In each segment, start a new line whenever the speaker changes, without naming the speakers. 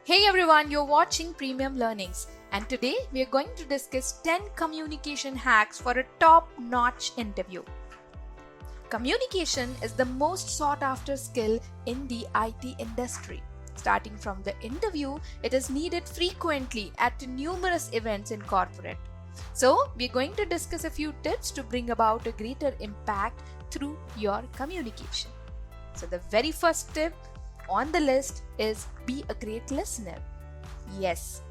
Hey everyone, you're watching Premium Learnings, and today we are going to discuss 10 communication hacks for a top-notch interview. Communication is the most sought-after skill in the IT industry. Starting from the interview, it is needed frequently at numerous events in corporate. So, we're going to discuss a few tips to bring about a greater impact through your communication. So, the very first tip on the list is be a great listener. Yes,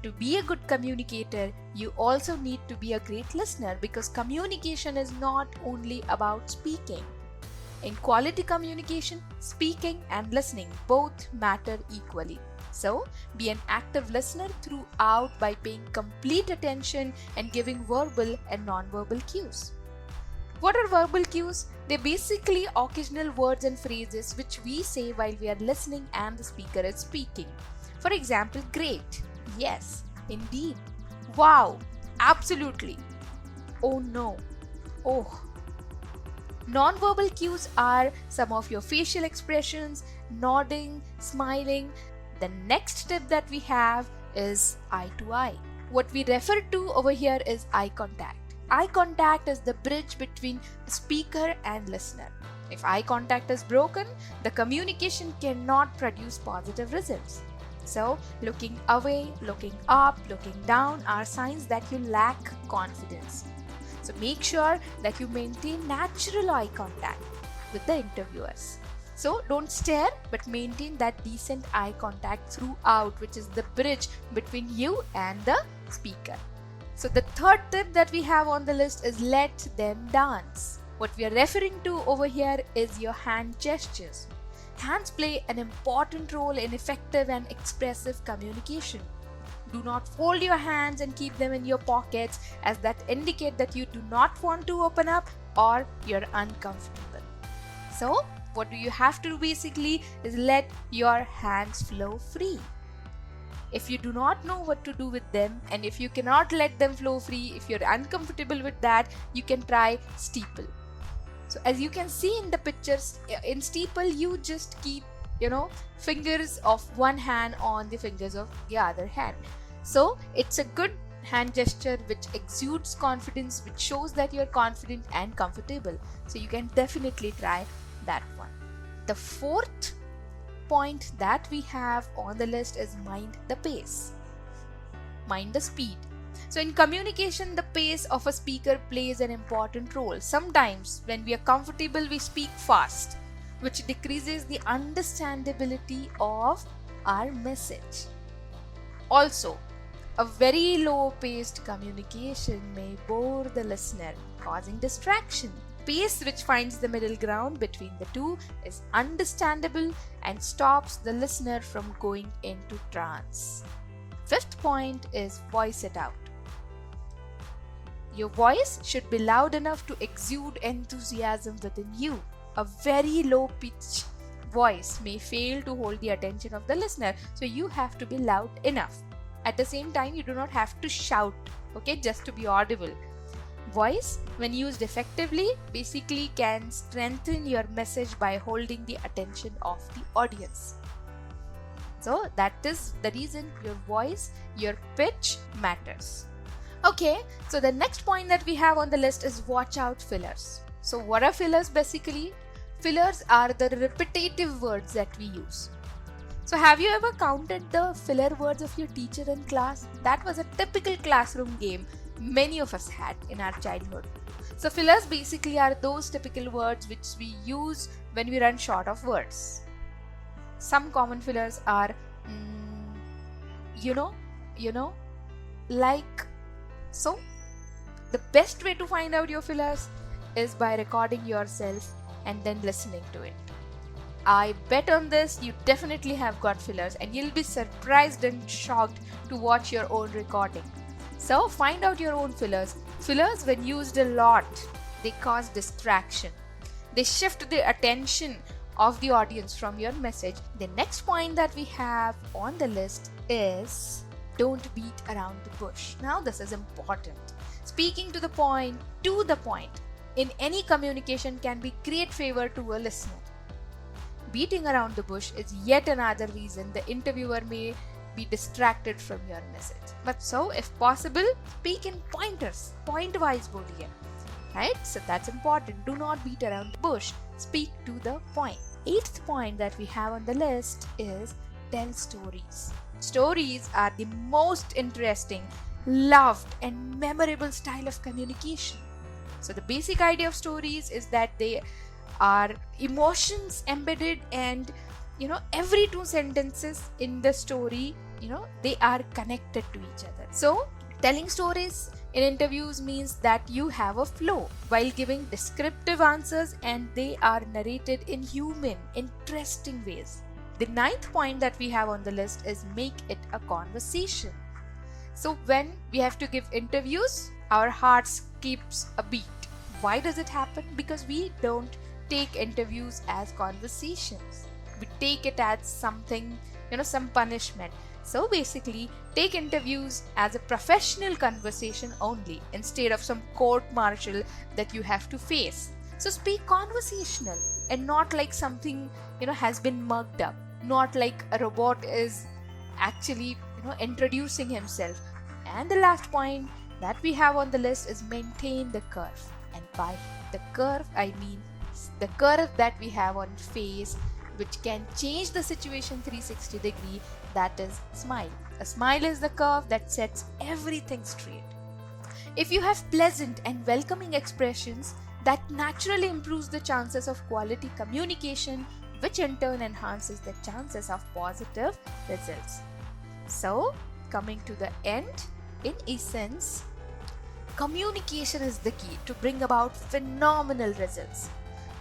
to be a good communicator, you also need to be a great listener because communication is not only about speaking. In quality communication, speaking and listening both matter equally. So, be an active listener throughout by paying complete attention and giving verbal and non-verbal cues. What are verbal cues? They're basically occasional words and phrases which we say while we are listening and the speaker is speaking. For example, great, yes, indeed, wow, absolutely, oh no, oh. Non-verbal cues are some of your facial expressions, nodding, smiling. The next tip that we have is eye to eye. What we refer to over here is eye contact. Eye contact is the bridge between speaker and listener. If eye contact is broken, the communication cannot produce positive results. So, looking away, looking up, looking down are signs that you lack confidence. So, make sure that you maintain natural eye contact with the interviewers. So, don't stare but maintain that decent eye contact throughout, which is the bridge between you and the speaker. So the third tip that we have on the list is let them dance. What we are referring to over here is your hand gestures. Hands play an important role in effective and expressive communication. Do not fold your hands and keep them in your pockets, as that indicate that you do not want to open up or you're uncomfortable. So what do you have to do basically is let your hands flow free. If you do not know what to do with them, and if you cannot let them flow free, if you're uncomfortable with that, you can try steeple. So as you can see in the pictures, in steeple you just keep fingers of one hand on the fingers of the other hand. So it's a good hand gesture which exudes confidence, which shows that you're confident and comfortable. So you can definitely try that one. The fourth point that we have on the list is mind the pace. Mind the speed. So in communication, the pace of a speaker plays an important role. Sometimes when we are comfortable, we speak fast, which decreases the understandability of our message. Also, a very low-paced communication may bore the listener, causing distraction. Pace which finds the middle ground between the two is understandable and stops the listener from going into trance. Fifth point is voice it out. Your voice should be loud enough to exude enthusiasm within you. A very low pitch voice may fail to hold the attention of the listener, so you have to be loud enough. At the same time, you do not have to shout, just to be audible. Voice, when used effectively, basically can strengthen your message by holding the attention of the audience. So that is the reason your voice, your pitch matters. Okay, so the next point that we have on the list is watch out fillers. So what are fillers basically? Fillers are the repetitive words that we use. So have you ever counted the filler words of your teacher in class? That was a typical classroom game many of us had in our childhood. So fillers basically are those typical words which we use when we run short of words. Some common fillers are like so. The best way to find out your fillers is by recording yourself and then listening to it. I bet on this you definitely have got fillers, and you'll be surprised and shocked to watch your own recording. So find out your own fillers. Fillers, when used a lot, they cause distraction. They shift the attention of the audience from your message. The next point that we have on the list is don't beat around the bush. Now this is important. Speaking to the point in any communication can be great favor to a listener. beating around the bush is yet another reason the interviewer may be distracted from your message. But so, if possible, speak in pointers, point-wise boliye. Right? So that's important. Do not beat around the bush. Speak to the point. 8th point that we have on the list is tell stories. Stories are the most interesting, loved, and memorable style of communication. So the basic idea of stories is that they are emotions embedded, and every 2 sentences in the story, they are connected to each other. So telling stories in interviews means that you have a flow while giving descriptive answers, and they are narrated in human, interesting ways. The 9th point that we have on the list is make it a conversation. So when we have to give interviews, our hearts keeps a beat. Why does it happen? Because we don't take interviews as conversations. We take it as something, some punishment. So basically, take interviews as a professional conversation only, instead of some court-martial that you have to face. So speak conversational and not like something, has been mugged up. Not like a robot is actually, introducing himself. And the last point that we have on the list is maintain the curve. And by the curve, I mean the curve that we have on face, which can change the situation 360 degree, that is smile. A smile is the curve that sets everything straight. If you have pleasant and welcoming expressions, that naturally improves the chances of quality communication, which in turn enhances the chances of positive results. So, coming to the end, in essence, communication is the key to bring about phenomenal results.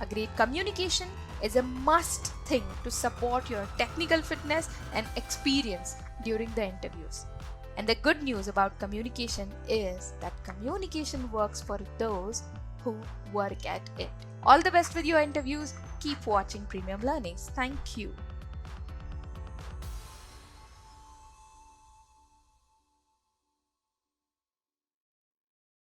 A great communication is a must thing to support your technical fitness and experience during the interviews. And the good news about communication is that communication works for those who work at it. All the best with your interviews. Keep watching Premium Learnings. Thank you.